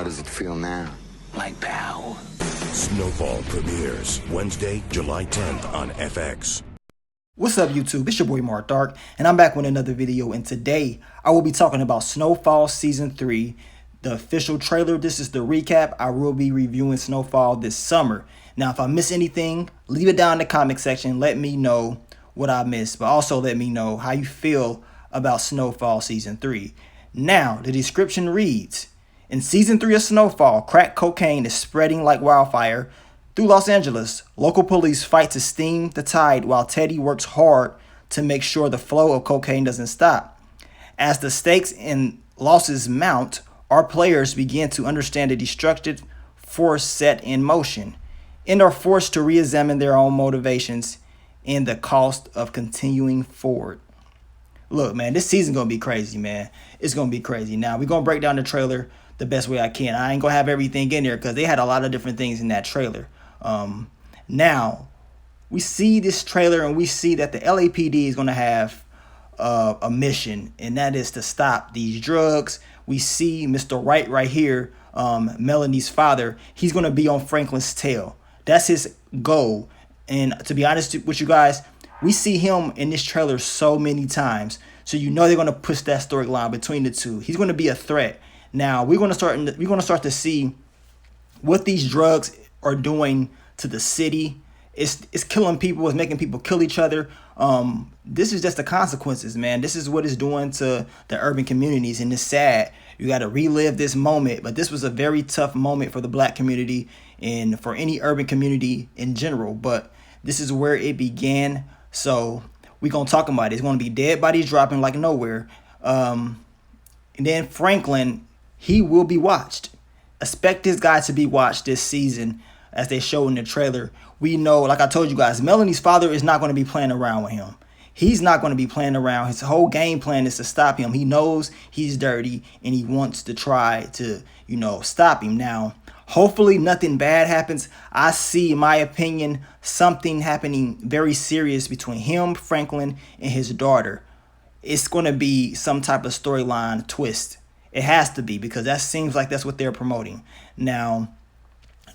How does it feel now? Like power. Snowfall premieres Wednesday, July 10th on FX. What's up, YouTube? It's your boy Mark Dark, and I'm back with another video. And today I will be talking about Snowfall Season 3, the official trailer. This is the recap. I will be reviewing Snowfall this summer. Now, if I miss anything, leave it down in the comment section. Let me know what I missed, but also let me know how you feel about Snowfall Season 3. Now, the description reads, in Season 3 of Snowfall, crack cocaine is spreading like wildfire through Los Angeles. Local police fight to stem the tide while Teddy works hard to make sure the flow of cocaine doesn't stop. As the stakes and losses mount, our players begin to understand the destructive force set in motion and are forced to re-examine their own motivations and the cost of continuing forward. Look, man, this season's going to be crazy, man. It's going to be crazy. Now, we're going to break down the trailer the best way I can. I ain't going to have everything in there because they had a lot of different things in that trailer. Now, we see this trailer and we see that the LAPD is going to have a mission, and that is to stop these drugs. We see Mr. Wright right here, Melanie's father. He's going to be on Franklin's tail. That's his goal. And to be honest with you guys, we see him in this trailer so many times. So you know they're going to push that storyline between the two. He's going to be a threat. Now, we're going to start to see what these drugs are doing to the city. It's killing people. It's making people kill each other. This is just the consequences, man. This is what it's doing to the urban communities, and it's sad. You got to relive this moment, but this was a very tough moment for the black community and for any urban community in general. But this is where it began, so we're going to talk about it. It's going to be dead bodies dropping like nowhere. And then Franklin, he will be watched. Expect this guy to be watched this season, as they show in the trailer. We know, like I told you guys, Melanie's father is not going to be playing around with him. He's not going to be playing around. His whole game plan is to stop him. He knows he's dirty, and he wants to try to, stop him. Now, hopefully nothing bad happens. I see, in my opinion, something happening very serious between him, Franklin, and his daughter. It's going to be some type of storyline twist. It has to be, because that seems like that's what they're promoting. Now,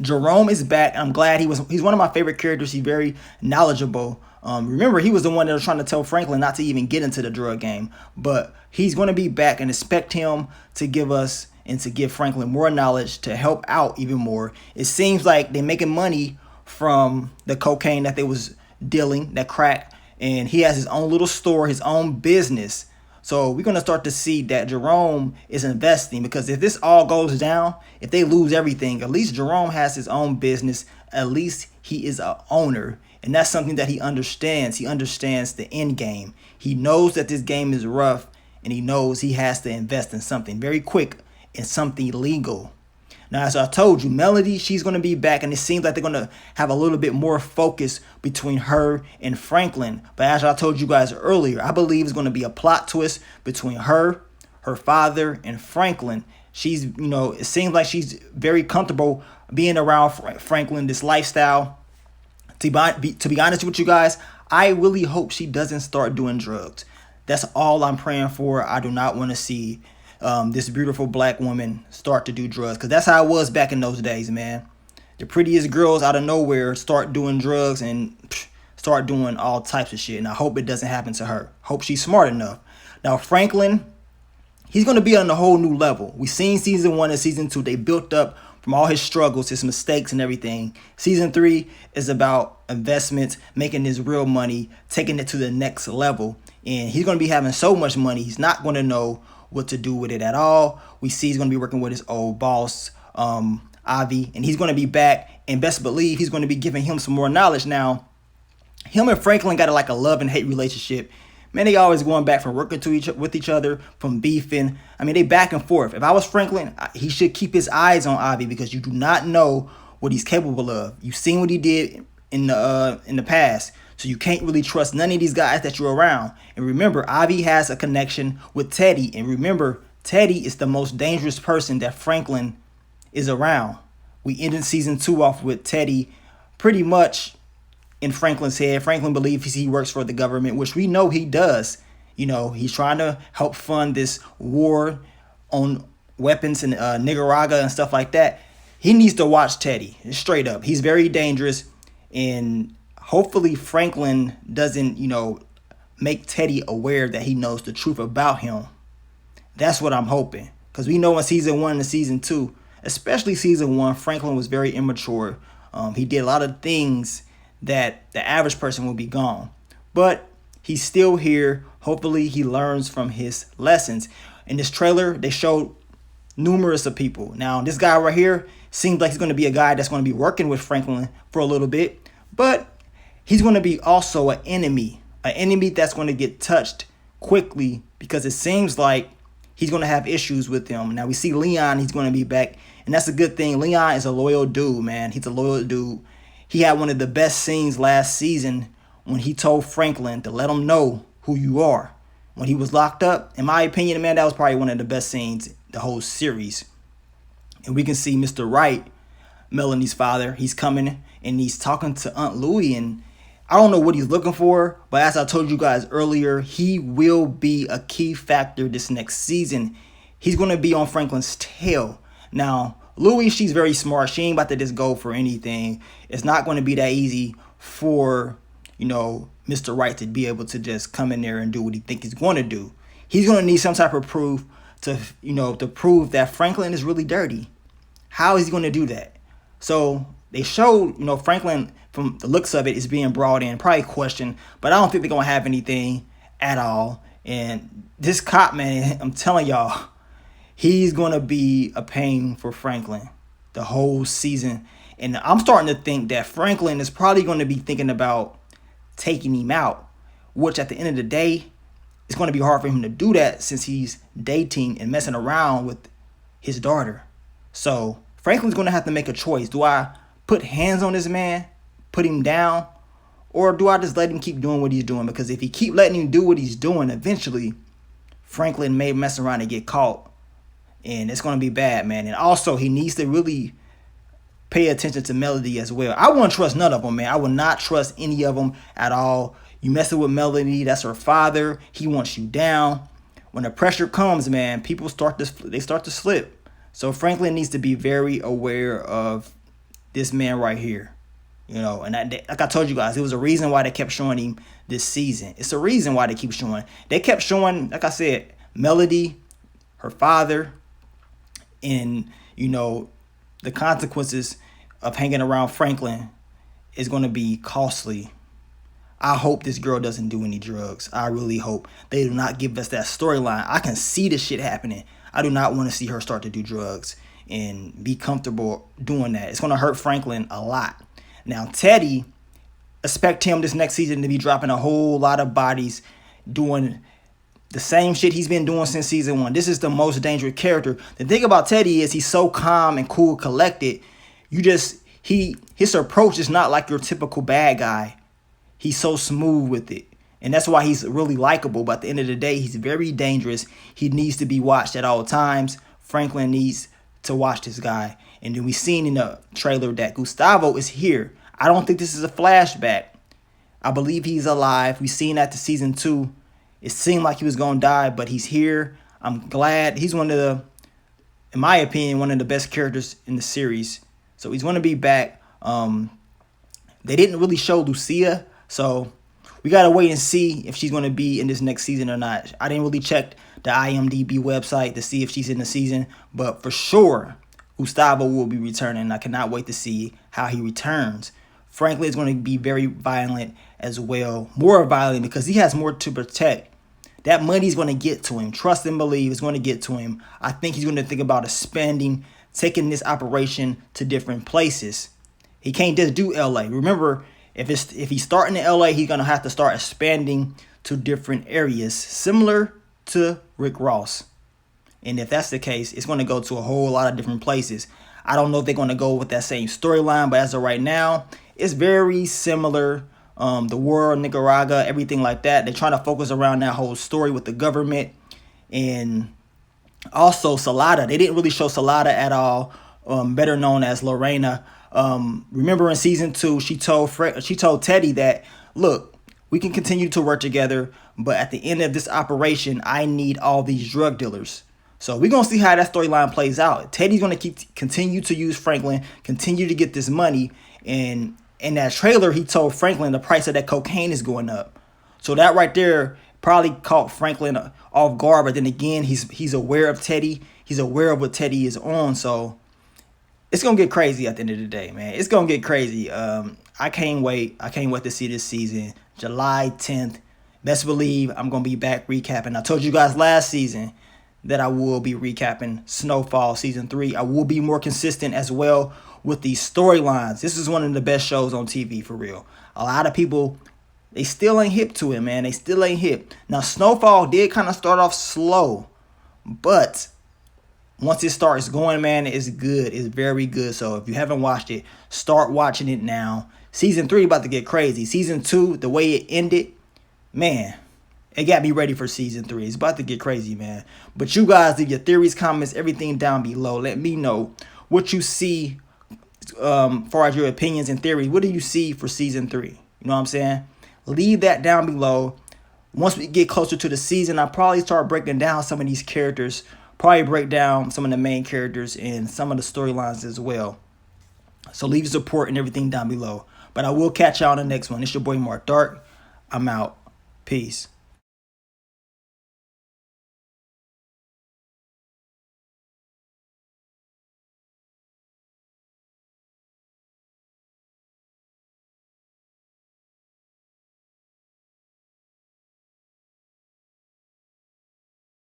Jerome is back. I'm glad he's one of my favorite characters. He's very knowledgeable. Remember, he was the one that was trying to tell Franklin not to even get into the drug game. But he's going to be back, and expect him to give us and to give Franklin more knowledge to help out even more. It seems like they're making money from the cocaine that they was dealing, that crack. And he has his own little store, his own business. So we're going to start to see that Jerome is investing, because if this all goes down, if they lose everything, at least Jerome has his own business. At least he is an owner. And that's something that he understands. He understands the end game. He knows that this game is rough, and he knows he has to invest in something very quick and something legal. Now, as I told you, Melody, she's going to be back, and it seems like they're going to have a little bit more focus between her and Franklin. But as I told you guys earlier, I believe it's going to be a plot twist between her father, and Franklin. She's, it seems like she's very comfortable being around Franklin, this lifestyle. To be honest with you guys, I really hope she doesn't start doing drugs. That's all I'm praying for. I do not want to see this beautiful black woman start to do drugs, because that's how it was back in those days, man. The prettiest girls out of nowhere start doing drugs and start doing all types of shit, and I hope it doesn't happen to her. Hope she's smart enough. Now, Franklin, he's going to be on a whole new level. We seen season 1 and season 2. They built up from all his struggles, his mistakes and everything. Season 3 is about investments, making his real money, taking it to the next level. And he's going to be having so much money, he's not going to know what to do with it at all. We see he's going to be working with his old boss, Avi, and he's going to be back, and best believe he's going to be giving him some more knowledge. Now, him and Franklin got like a love and hate relationship. Man, they always going back from working with each other, from beefing. I mean, they back and forth. If I was Franklin, he should keep his eyes on Avi, because you do not know what he's capable of. You've seen what he did in the past. So you can't really trust none of these guys that you're around. And remember, Avi has a connection with Teddy. And remember, Teddy is the most dangerous person that Franklin is around. We ended season 2 off with Teddy pretty much in Franklin's head. Franklin believes he works for the government, which we know he does. He's trying to help fund this war on weapons in Nicaragua and stuff like that, he needs to watch Teddy. Straight up. He's very dangerous. And hopefully Franklin doesn't, make Teddy aware that he knows the truth about him. That's what I'm hoping. Because we know in season 1 and season 2, especially season 1, Franklin was very immature. He did a lot of things that the average person would be gone. But he's still here. Hopefully he learns from his lessons. In this trailer, they showed numerous of people. Now, this guy right here seems like he's going to be a guy that's going to be working with Franklin for a little bit. But he's going to be also an enemy that's going to get touched quickly because it seems like he's going to have issues with them. Now, we see Leon, he's going to be back, and that's a good thing. Leon is a loyal dude, man. He's a loyal dude. He had one of the best scenes last season when he told Franklin to let him know who you are. When he was locked up, in my opinion, man, that was probably one of the best scenes the whole series. And we can see Mr. Wright, Melanie's father, he's coming and he's talking to Aunt Louie, and I don't know what he's looking for, but as I told you guys earlier, he will be a key factor this next season. He's going to be on Franklin's tail. Now, Louie, she's very smart. She ain't about to just go for anything. It's not going to be that easy for, Mr. Wright to be able to just come in there and do what he thinks he's going to do. He's going to need some type of proof to prove that Franklin is really dirty. How is he going to do that? So they showed, Franklin, from the looks of it, is being brought in, probably questioned, but I don't think they're going to have anything at all. And this cop, man, I'm telling y'all, he's going to be a pain for Franklin the whole season. And I'm starting to think that Franklin is probably going to be thinking about taking him out, which at the end of the day, it's going to be hard for him to do that since he's dating and messing around with his daughter. So Franklin's going to have to make a choice. Do I put hands on this man, put him down, or do I just let him keep doing what he's doing? Because if he keep letting him do what he's doing, eventually Franklin may mess around and get caught, and it's going to be bad, man. And also, he needs to really pay attention to Melody as well. I wouldn't trust none of them, man. I would not trust any of them at all. You messing with Melody, that's her father. He wants you down. When the pressure comes, man, people start to slip. So Franklin needs to be very aware of this man right here. And like I told you guys, it was a reason why they kept showing him this season. It's a reason why they keep showing. They kept showing, like I said, Melody, her father, and, the consequences of hanging around Franklin is going to be costly. I hope this girl doesn't do any drugs. I really hope they do not give us that storyline. I can see this shit happening. I do not want to see her start to do drugs and be comfortable doing that. It's going to hurt Franklin a lot. Now, Teddy, expect him this next season to be dropping a whole lot of bodies, doing the same shit he's been doing since season 1. This is the most dangerous character. The thing about Teddy is he's so calm and cool, collected. His approach is not like your typical bad guy. He's so smooth with it. And that's why he's really likable. But at the end of the day, he's very dangerous. He needs to be watched at all times. Franklin needs to watch this guy. And then we seen in the trailer that Gustavo is here. I don't think this is a flashback. I believe he's alive. We seen that to season 2. It seemed like he was going to die, but he's here. I'm glad. He's one of the, in my opinion, one of the best characters in the series. So he's going to be back. They didn't really show Lucia, so we got to wait and see if she's going to be in this next season or not. I didn't really check the IMDb website to see if she's in the season, but for sure, Gustavo will be returning. I cannot wait to see how he returns. Franklin is going to be very violent as well. More violent because he has more to protect. That money's going to get to him. Trust and believe it's going to get to him. I think he's going to think about expanding, taking this operation to different places. He can't just do LA. Remember, if he's starting in LA, he's going to have to start expanding to different areas, similar to Rick Ross. And if that's the case, it's going to go to a whole lot of different places. I don't know if they're going to go with that same storyline, but as of right now, it's very similar. The war in Nicaragua, everything like that. They're trying to focus around that whole story with the government. And also Salada. They didn't really show Salada at all, better known as Lorena. Remember in season 2, she told Teddy that, look, we can continue to work together, but at the end of this operation, I need all these drug dealers. So we're going to see how that storyline plays out. Teddy's going to continue to use Franklin, continue to get this money. And in that trailer, he told Franklin the price of that cocaine is going up. So that right there probably caught Franklin off guard. But then again, he's aware of Teddy. He's aware of what Teddy is on. So it's going to get crazy at the end of the day, man. It's going to get crazy. I can't wait. I can't wait to see this season. July 10th. Best believe I'm going to be back recapping. I told you guys last season that I will be recapping Snowfall Season 3. I will be more consistent as well with these storylines. This is one of the best shows on TV, for real. A lot of people, they still ain't hip to it, man. They still ain't hip. Now, Snowfall did kind of start off slow, but once it starts going, man, it's good. It's very good. So if you haven't watched it, start watching it now. Season 3 about to get crazy. Season 2, the way it ended, man, it got me ready for Season 3. It's about to get crazy, man. But you guys, leave your theories, comments, everything down below. Let me know what you see far as your opinions and theories. What do you see for Season 3? You know what I'm saying? Leave that down below. Once we get closer to the season, I'll probably start breaking down some of these characters. Probably break down some of the main characters and some of the storylines as well. So leave your support and everything down below. But I will catch y'all on the next one. It's your boy Mark Dark. I'm out. Peace.